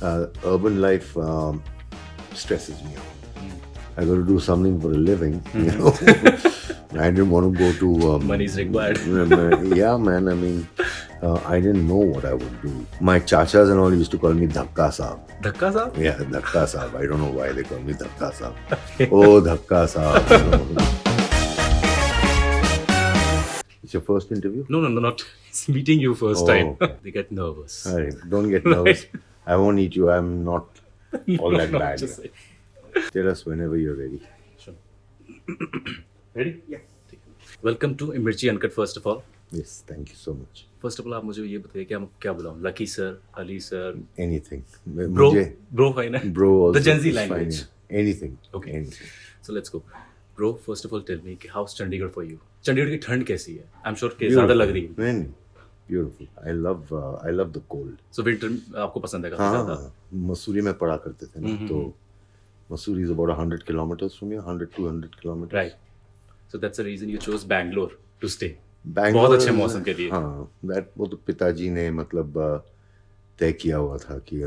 Urban life stresses me out. I got to do something for a living, you know. I didn't want to go to. Money is required. Yeah, man. I mean, I didn't know what I would do. My chachas and all used to call me Dhakka Shaab. Dhakka Shaab? Yeah, Dhakka Shaab. I don't know why they call me Dhakka Shaab. Oh, Dhakka Shaab. You know. It's your first interview? No, not. It's meeting you first time. They get nervous. All right, don't get nervous. I won't eat you. I'm not all that No, bad. just say. Tell us whenever you're ready. Sure. Ready? Yeah. Welcome to Mirchi Uncut, first of all. Yes, thank you so much. First of all, आप मुझे ये बताइए कि हम क्या बुलाऊं? Lucky sir, Ali sir, Anything. bro, bro fine है? Bro also The Gen Z is fine, language. yeah. Anything. Okay. Anything. So let's go. Bro, first of all, tell me कि how's Chandigarh for you? Chandigarh की ठंड कैसी है? I'm sure कि ज़्यादा लग रही है. नहीं, beautiful. I love the cold. So winter आपको पसंद है काफी ज़्यादा? हाँ, मसूरी में पढ़ा करते थे ना, तो Mussoorie is about 100 kilometers from here, 100-200 kilometers. Right. So that's the reason you chose Bangalore to stay. Bangalore बहुत अच्छे मौसम के लिए. हाँ, वो तो पिताजी ने मतलब तय किया हुआ था कि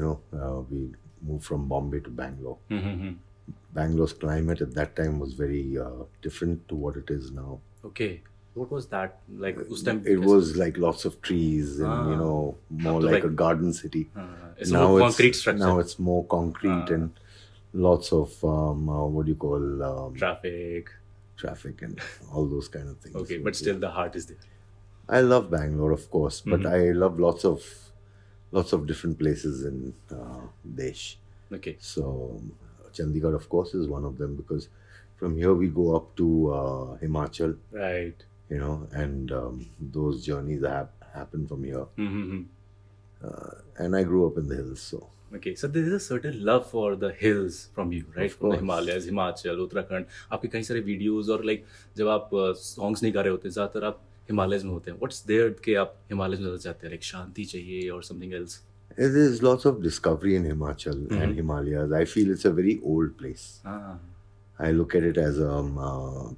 we moved from Bombay to Bangalore. Bangalore's climate at that time was very different to what it is now. Okay. What was that like? उस time It was like lots of trees and more like a garden city. It's more concrete structure. Now it's more concrete and lots of what do you call traffic and all those kind of things. Okay, but still the heart is there. I love Bangalore, of course, but I love lots of different places in Desh. Okay. So Chandigarh, of course, is one of them because from here we go up to Himachal. Right. And those journeys happen from here. And I grew up in the hills, so. Okay, so there is a certain love for the hills from you, right? Of From the course. Himalayas, Himachal, Uttarakhand. आपके कई सारे videos और like जब आप songs नहीं गा रहे होते, ज़्यादातर आप Himalayas में होते हैं. What's there कि आप Himalayas में ज़्यादा चाहते हैं? Like शांति चाहिए or something else? There's lots of discovery in Himachal and Himalayas. I feel it's a very old place. I look at it as a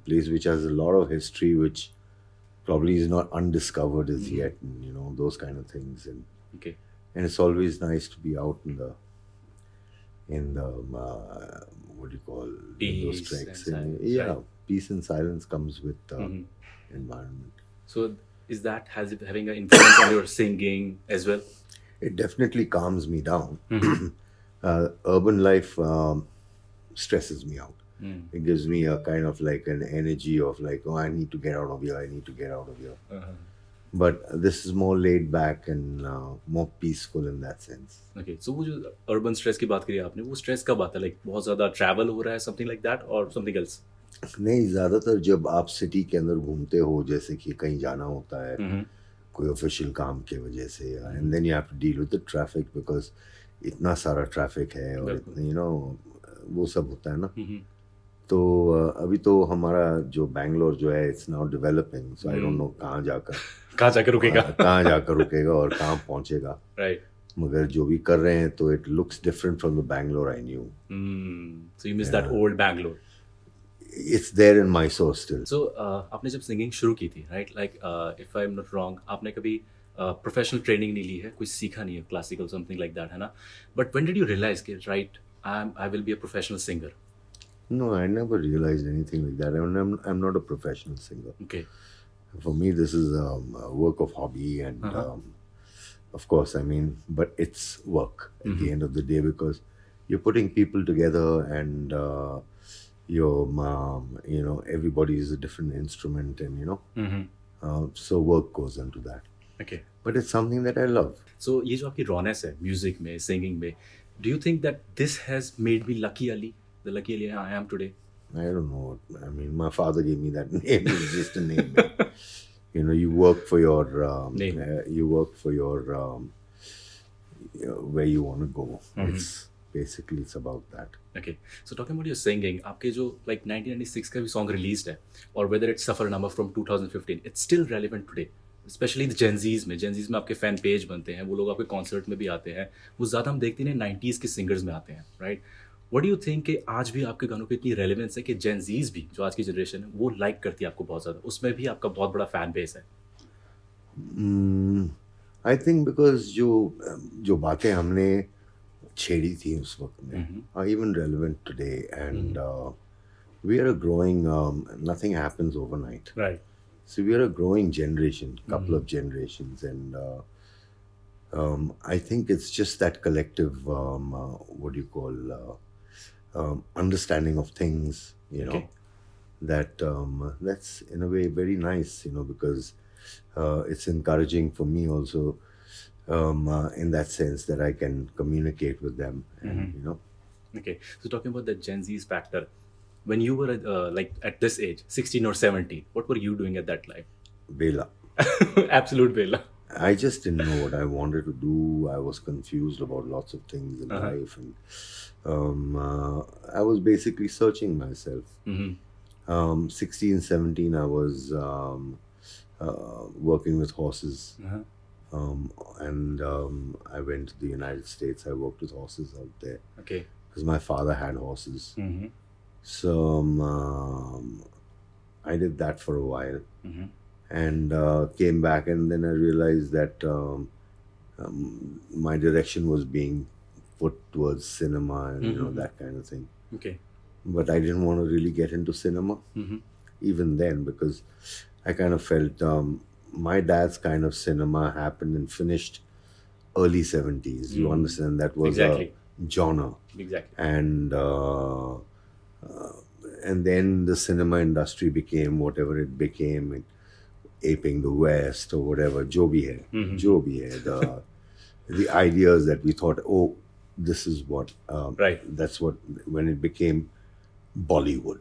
place which has a lot of history, which probably is not undiscovered as yet, and, those kind of things. And Okay. and it's always nice to be out in the what do you call those Peace treks? and silence, Yeah, right. peace and silence comes with environment. So is that having an influence on your singing as well? It definitely calms me down. Urban life stresses me out. It gives me a kind of like an energy of like, oh, I need to get out of here. I need to get out of here. But this is more laid back and more peaceful in that sense. Okay, so वो जो urban stress की बात करी आपने, वो stress कब आता है? Like बहुत ज़्यादा travel हो रहा है, something like that, or something else? नहीं, ज़्यादातर जब आप सिटी के अंदर घूमते हो, जैसे कि कहीं जाना होता है कोई ऑफिशियल काम के वजह से, and then you have to deal with the traffic because इतना सारा ट्रैफिक है और वो सब होता है ना. तो अभी तो हमारा जो बैंगलोर जो है it's now developing, so I don't know कहाँ जाकर रुकेगा और कहाँ पहुँचेगा. Right. मगर जो भी कर रहे हैं तो it looks different from the Bangalore I knew. So you miss that old Bangalore. It's there in my soul still. So आपने जब सिंगिंग शुरू की थी, right? Like if I'm not wrong, आपने कभी प्रोफेशनल ट्रेनिंग नहीं ली है, कुछ सीखा नहीं है, क्लासिकल समथिंग लाइक दैट, है ना? But when did you realize कि right, I will be a professional singer? No, I never realized anything like that. I'm not a professional singer. Okay. For me, this is a work of hobby, and of course, I mean, but it's work at the end of the day because you're putting people together, and everybody is a different instrument, and so work goes into that. Okay. But it's something that I love. So ये जो आपकी rawness है, music में, singing में, do you think that this has made me luckyali? The luckyali I am today? I don't know. I mean, my father gave me that name. It's just a name. You work for your name. You work for your where you want to go. It's about that. Okay. So talking about your singing, आपके जो like 1996 का भी song released है, or whether it's Safarnama from 2015, it's still relevant today. Especially the Gen Zs में आपके fan page बनते हैं, वो लोग आपके कॉन्सर्ट में भी आते हैं, वो ज़्यादा हम देखते हैं 90s के सिंगर्स में आते हैं, right? What do you think कि आज भी आपके गानों की इतनी रेलेवेंस है कि जेन जीज भी जो आज की जनरेशन है वो लाइक करती है आपको बहुत ज़्यादा, उसमें भी आपका बहुत बड़ा फैन बेस है? आई थिंक बिकॉज जो बातें हमने छेड़ी थी उस वक्त में, are even relevant today. And we are a growing, nothing happens overnight. Right. So we are a growing generation, couple of generations, and I think it's just that collective, what do you call, understanding of things, you know, Okay. that that's in a way very nice, you know, because it's encouraging for me also, in that sense that I can communicate with them, and you know. Okay. So talking about the Gen Z's factor, when you were like at this age, 16 or 17, what were you doing at that time? Bela. Absolute Bela. I just didn't know what I wanted to do. I was confused about lots of things in life, and I was basically searching myself. 16, 17, I was working with horses. And I went to the United States. I worked with horses out there. Okay. Because my father had horses. So I did that for a while. And came back, and then I realized that my direction was being put towards cinema and you know, that kind of thing. Okay. But I didn't want to really get into cinema even then, because I kind of felt my dad's kind of cinema happened and finished early 70s. You understand? That was Exactly. a genre. Exactly. And then the cinema industry became whatever it became, it, aping the West or whatever. Jo bhi hai. The ideas that we thought, oh, this is what, Right. that's what, when it became Bollywood.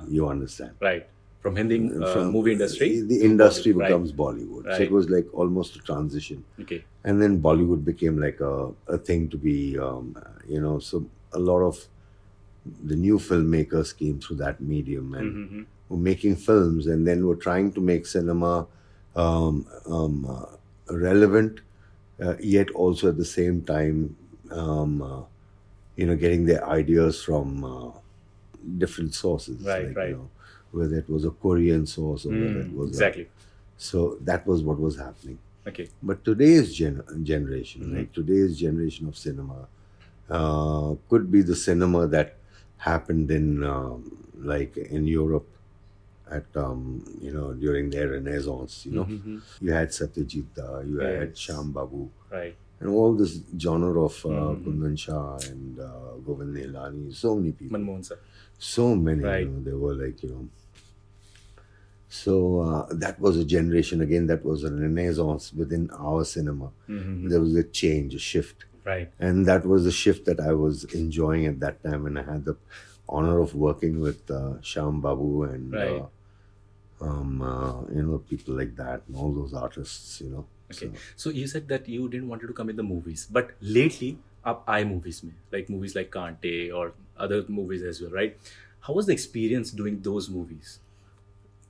You understand? Right. From Hindi From movie industry. the to industry Bollywood. becomes Bollywood. So Right. it was like almost a transition. Okay. And then Bollywood became like a thing to be, you know, so a lot of the new filmmakers came through that medium and were making films, and then were trying to make cinema relevant, yet also at the same time, you know, getting their ideas from different sources. Right, right. You know, whether it was a Korean source or whether it was Exactly. so that was what was happening. Okay. But today's generation, like today's generation of cinema, could be the cinema that happened in, like in Europe at, you know, during their Renaissance. You know, you had Satyajit Da, you had Shaab Babu, Right. and all this genre of Kundan Shah and Govind Nihalani. So many people, Manmohan sir. so many. Right. You know, they were like, you know. So that was a generation, again, that was a renaissance within our cinema. There was a change, a shift. Right. And that was the shift that I was enjoying at that time. And I had the honor of working with Shaab Babu and, Right. you know, people like that and all those artists, you know. Okay. So you said that you didn't want to come in the movies, but lately, आप आए movies में, like movies like Kante or other movies as well, right? How was the experience doing those movies?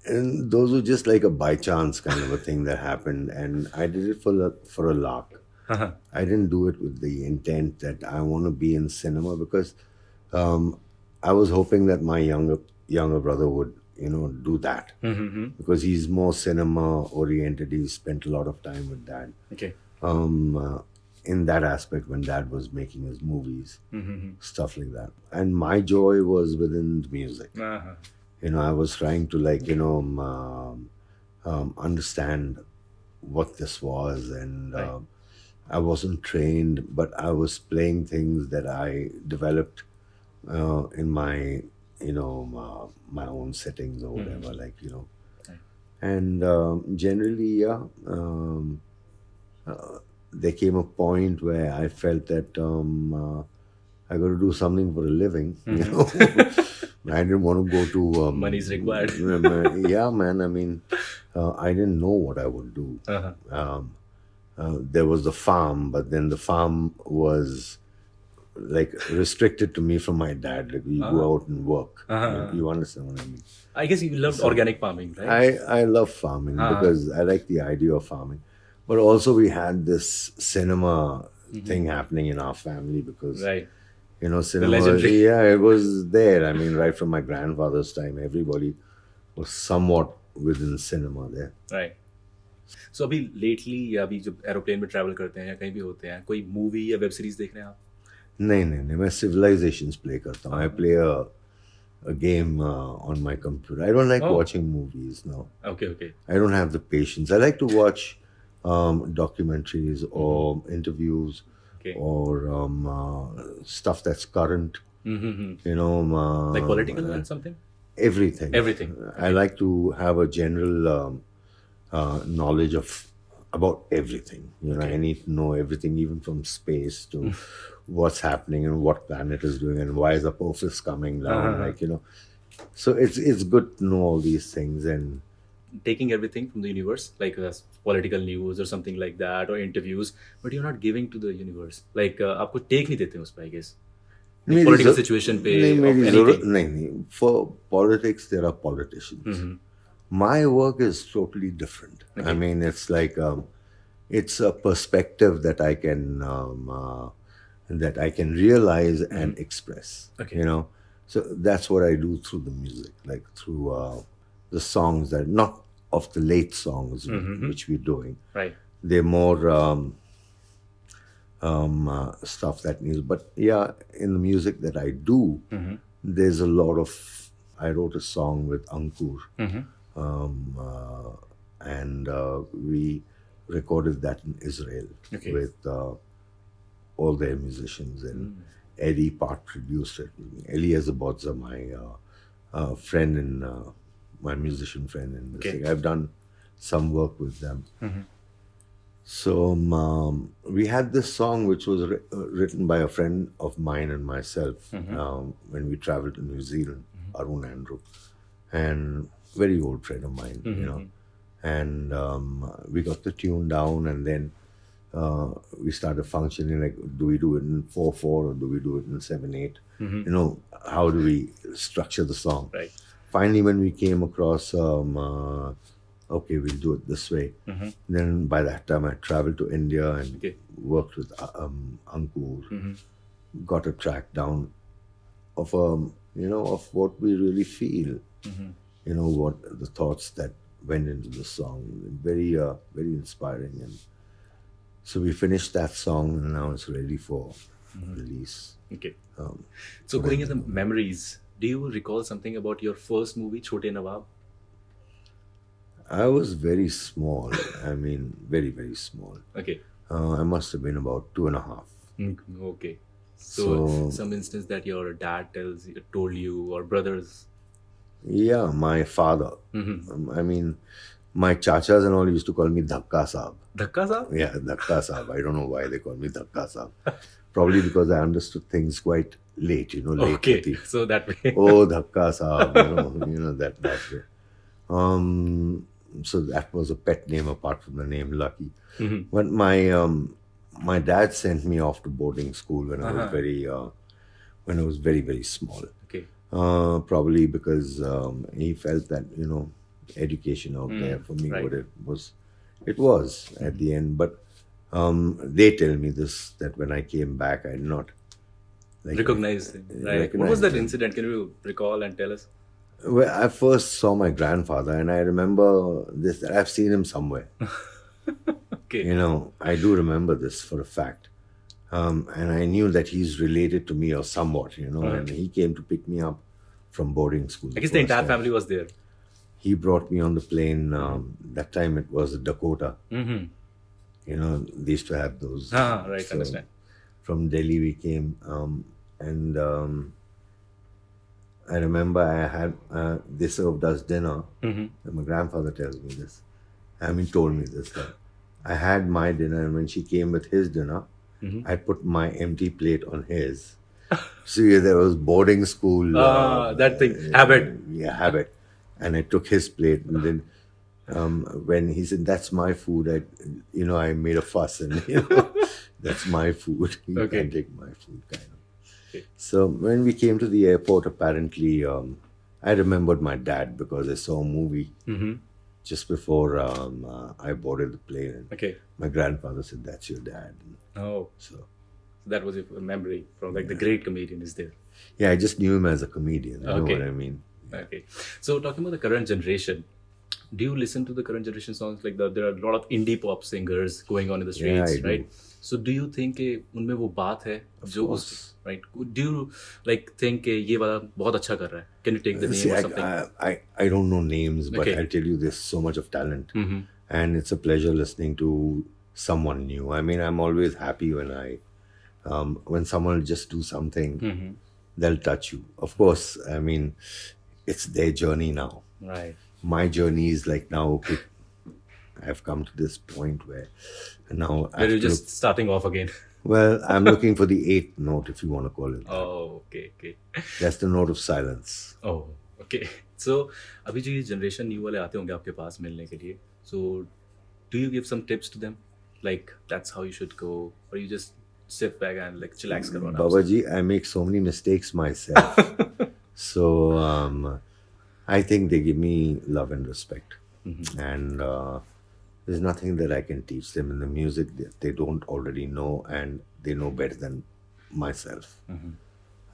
And those were just like a by chance kind of a thing that happened. And I did it for a lark. I didn't do it with the intent that I want to be in cinema, because I was hoping that my younger brother would, you know, do that, because he's more cinema oriented. He spent a lot of time with dad. Okay. In that aspect, when dad was making his movies, stuff like that. And my joy was within the music. You know, I was trying to, like, you know, understand what this was, and Right. I wasn't trained, but I was playing things that I developed in my, you know, my own settings or whatever, like, you know. Right. And generally, yeah, there came a point where I felt that I got to do something for a living, you know. I didn't want to go to... Money's required. Yeah, man. I mean, I didn't know what I would do. There was the farm, but then the farm was like restricted to me from my dad. Like, you go out and work. You understand what I mean? I guess you loved organic farming, right? I love farming because I like the idea of farming. But also we had this cinema thing happening in our family, because... Right. You know, cinema, legendary. yeah, it was there. I mean, right from my grandfather's time, everybody was somewhat within cinema there. Right. So अभी lately या अभी जब aeroplane में travel करते हैं या कहीं भी होते हैं, कोई मूवी या वेब सीरीज देख रहे हैं आप? नहीं मैं civilizations play करता हूँ. I play a game on my computer. I don't like Oh. watching movies. No, Okay. I don't have the patience. I like to watch documentaries or interviews Okay. or stuff that's current. You know, Like political and something? everything. Everything. I like to have a general knowledge of about everything. You know, Okay. I need to know everything, even from space to what's happening and what planet is doing and why is Apophis coming down. Like, you know, so it's good to know all these things. And Taking everything from the universe, like political news or something like that, or interviews, but you're not giving to the universe. Like आपको take नहीं देते उस पे, I guess. Like मेरी political ज़रू- situation पे नहीं of मेरी anything. जरूरत नहीं. For politics there are politicians. My work is totally different. I mean, it's like it's a perspective that I can realize and express. Okay. You know, so that's what I do through the music, like through the songs that not of the late songs which we're doing. Right. They're more stuff that needs. But yeah, in the music that I do, there's a lot of. I wrote a song with Ankur, and we recorded that in Israel with all their musicians, and Eddie part produced it. Eliezer Bodza, my friend and my musician friend, and I've done some work with them. So we had this song which was written by a friend of mine and myself when we traveled to New Zealand, Arun Andrew, and very old friend of mine, you know. And we got the tune down, and then we started functioning like, do we do it in 4/4 or do we do it in 7/8? You know, how do we structure the song? Right. Finally, when we came across, okay, we'll do it this way. Then by that time, I traveled to India and worked with Ankur, got a track down of of what we really feel. You know, what the thoughts that went into the song. Very very inspiring. And so we finished that song, and now it's ready for release. Okay. So going into the memories, do you recall something about your first movie, Chote Nawab? I was very small. I mean, very, very small. Okay. I must have been about 2.5. Okay. So some instance that your dad told you, or brothers. Yeah, my father. I mean, my chachas and all used to call me Dhakka Shaab. Dhakka Shaab? Yeah, Dhakka Shaab. I don't know why they call me Dhakka Shaab. Probably because I understood things quite late, you know, late. Okay, so that way. Oh, Dhakka Shaab, you know that way. So that was a pet name apart from the name Lucky. But my dad sent me off to boarding school when I was very, very small. Okay. Probably because he felt that, you know, education out there for me, what it was at the end. But they tell me this, that when I came back, I did not recognize him. Right. What was that incident? Can you recall and tell us? Well, I first saw my grandfather, and I remember this, that I've seen him somewhere. Okay. You know, I do remember this for a fact. And I knew that he's related to me or somewhat, you know, and he came to pick me up from boarding school. I guess the entire family was there. He brought me on the plane. That time it was a Dakota. You know, they used to have those. Right, understand. From Delhi we came, and I remember I had, they served us dinner, and my grandfather tells me this. I mean, told me this, that I had my dinner, and when she came with his dinner, I put my empty plate on his. See, there was boarding school. That thing, habit. Yeah, habit. And I took his plate, and then when he said, "That's my food," I made a fuss, and that's my food. You can't take my food, kind of. Okay. So when we came to the airport, apparently, I remembered my dad because I saw a movie just before I boarded the plane. And my grandfather said, "That's your dad." Oh, so that was a memory from the great comedian is there. Yeah, I just knew him as a comedian. You know what I mean? Okay. So talking about the current generation, Do you listen to the current generation songs? Like there are a lot of indie pop singers going on in the Yeah, streets, I do. right? So do you think कि उनमें वो बात है जो उस course. right? Do you like think कि ये वाला बहुत अच्छा कर रहा है? Can you take the See, name or something? I don't know names, but Okay. I'll tell you there's so much of talent. Mm-hmm. And it's a pleasure listening to someone new. I mean, I'm always happy when someone just do something, Mm-hmm. they'll touch you. Of course, I mean, it's their journey now. Right. My journey is like now, okay, I've come to this point where now I Where have you're to just starting off again. well, I'm looking for the eighth note, if you want to call it that. Oh, okay. That's the note of silence. Oh, okay. So अभी जो ये generation new वाले आते होंगे आपके पास मिलने के लिए, so do you give some tips to them, like that's how you should go, or you just sit back and like chillax करो आराम से? Babaji, I make so many mistakes myself. So I think they give me love and respect. And there's nothing that I can teach them in the music that they don't already know, and they know better than myself.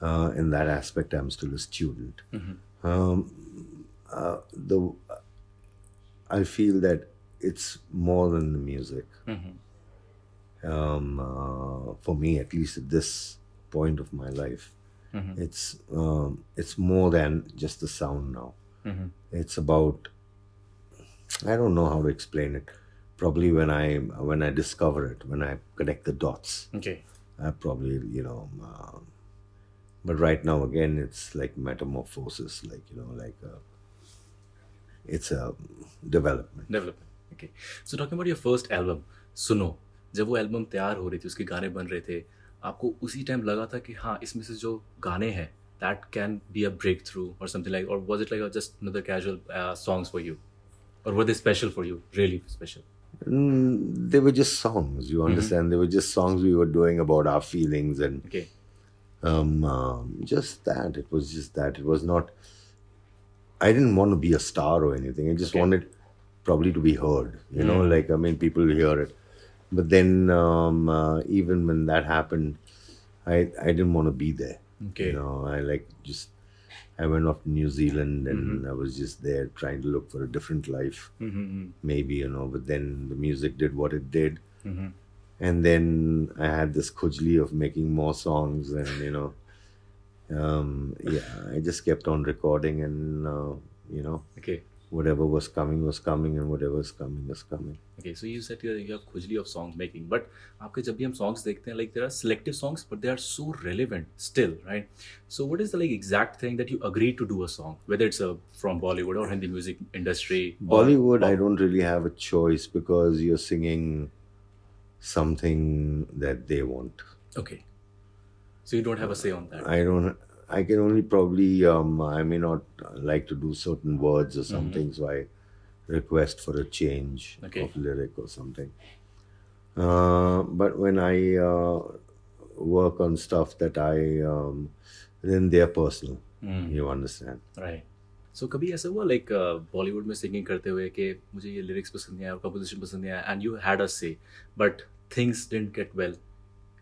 In that aspect, I'm still a student. I feel that it's more than the music. For me, at least at this point of my life, it's more than just the sound now. It's about, I don't know how to explain it. Probably when I discover it, when I connect the dots, Okay. I probably but right now again it's like metamorphosis, it's a development. Development. Okay. So talking about your first album, सुनो, जब वो album तैयार हो रही थी, उसके गाने बन रहे थे, आपको उसी टाइम लगा था कि हाँ इसमें से जो गाने हैं that can be a breakthrough or something like, or was it like just another casual songs for you, or were they special for you, really special? They were just songs, you understand. They were just songs we were doing about our feelings, and Okay. just that. It was just that. It was not, I didn't want to be a star or anything. I just Okay. wanted probably to be heard, like, I mean, people hear it. But then even when that happened, I didn't want to be there. Okay. I went off to New Zealand, and I was just there trying to look for a different life. Maybe, but then the music did what it did. And then I had this khujli of making more songs, and I just kept on recording, and Okay. whatever was coming, and whatever is coming. Okay, so you said you have khujli of song making, but आपके जब भी हम songs देखते हैं, like there are selective songs, but they are so relevant still, right? So what is the like exact thing that you agreed to do a song, whether it's from Bollywood or Hindi music industry? Bollywood, or I don't really have a choice, because you're singing something that they want. Okay, so you don't have a say on that. I can only probably, I may not like to do certain words or something, so I request for a change Okay. of lyric or something. But when I work on stuff that then they're personal, you understand. Right. So कभी ऐसा हुआ like Bollywood में singing करते हुए कि मुझे ये lyrics पसंद नहीं आया, composition पसंद नहीं आया, and you had a say, but things didn't get well.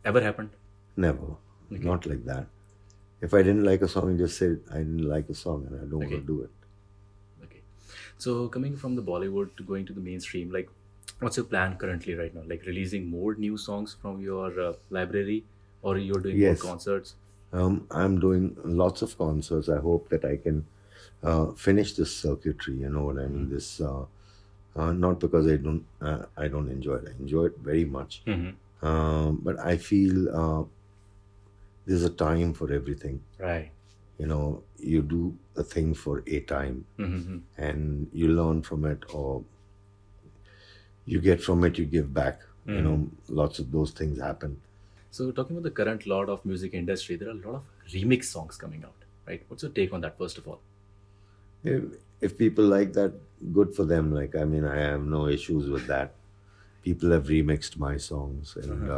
Ever happened? Never. Not like that. If I didn't like a song, I just said I didn't like a song and I don't want to do it. Okay. So coming from the Bollywood to going to the mainstream, like what's your plan currently right now? Like releasing more new songs from your library, or you're doing Yes. more concerts? I'm doing lots of concerts. I hope that I can finish this circuitry. You know what I mean? This not because I don't enjoy it. I enjoy it very much. But I feel there's a time for everything. Right. You do a thing for a time, and you learn from it, or you get from it, you give back. Lots of those things happen. So talking about the current lot of music industry, there are a lot of remix songs coming out, right? What's your take on that, first of all? If people like that, good for them. Like, I mean, I have no issues with that. People have remixed my songs, and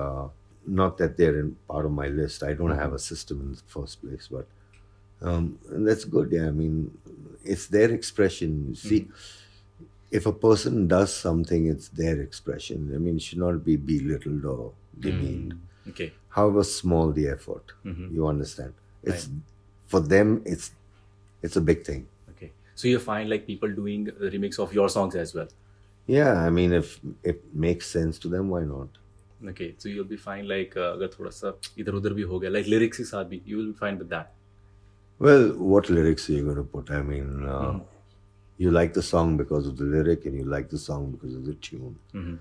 not that they're in part of my list. I don't have a system in the first place, but and that's good. Yeah, I mean, it's their expression. See, if a person does something, it's their expression. I mean, it should not be belittled or demeaned. Okay. However small the effort, you understand. It's for them. It's a big thing. Okay. So you find like people doing a remix of your songs as well. Yeah, I mean, if it makes sense to them, why not? Okay, so you'll be fine like अगर थोड़ा सा इधर उधर भी हो गया like lyrics के साथ भी you will be fine with that. Well, what lyrics are you going to put? I mean, Mm-hmm. you like the song because of the lyric, and you like the song because of the tune. Mm-hmm.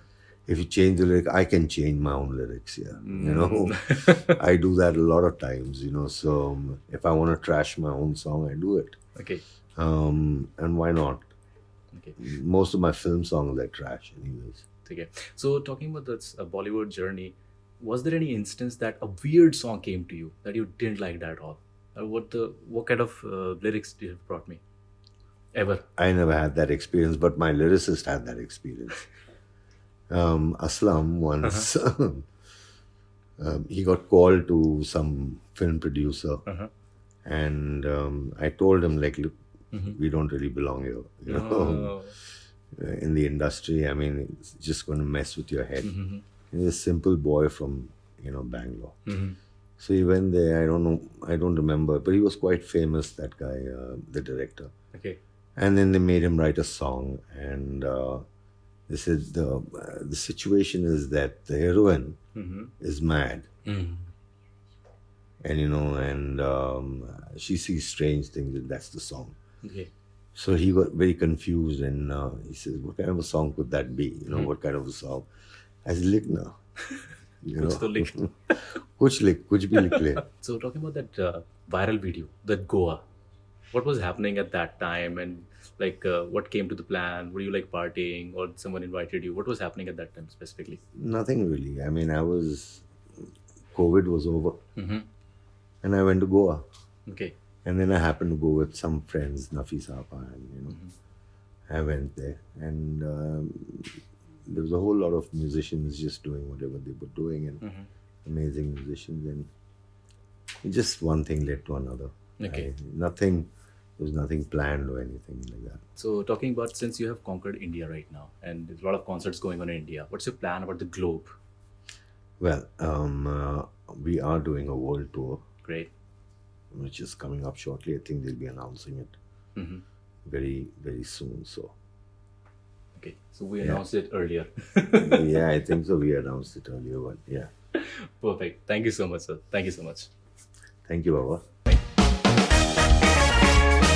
If you change the lyric, I can change my own lyrics. Yeah, you know, I do that a lot of times. You know, so if I want to trash my own song, I do it. Okay. And why not? Okay. Most of my film songs are trash, anyways. Okay. So talking about this Bollywood journey, was there any instance that a weird song came to you that you didn't like that at all? What kind of lyrics did it brought me? Ever? I never had that experience, but my lyricist had that experience. Aslam once, he got called to some film producer, and I told him, like, look, we don't really belong here, you know, in the industry. I mean, it's just going to mess with your head. He's a simple boy from, you know, Bangalore. So he went there. I don't know, I don't remember, but he was quite famous, that guy, the director. Okay. And then they made him write a song, and they said the situation is that the heroine is mad, and you know, and she sees strange things, and that's the song. Okay. So he got very confused, and he says, "What kind of a song could that be? You know, what kind of a song?" I said, "Lick na." You know, कुछ तो लिख. कुछ लिख, कुछ भी लिख ले. So talking about that viral video, that Goa, what was happening at that time, and like what came to the plan? Were you like partying, or someone invited you? What was happening at that time specifically? Nothing really. I mean, COVID was over, and I went to Goa. Okay. And then I happened to go with some friends, Nafis Apa, and you know, I went there, and there was a whole lot of musicians just doing whatever they were doing, and amazing musicians, and just one thing led to another. Okay. There was nothing planned or anything like that. So talking about, since you have conquered India right now, and there's a lot of concerts going on in India, what's your plan about the globe? Well, we are doing a world tour, Great. which is coming up shortly. I think they'll be announcing it very, very soon. So. Okay, so we announced it earlier. Yeah, I think so. We announced it earlier, but yeah. Perfect. Thank you so much, sir. Thank you so much. Thank you, Baba.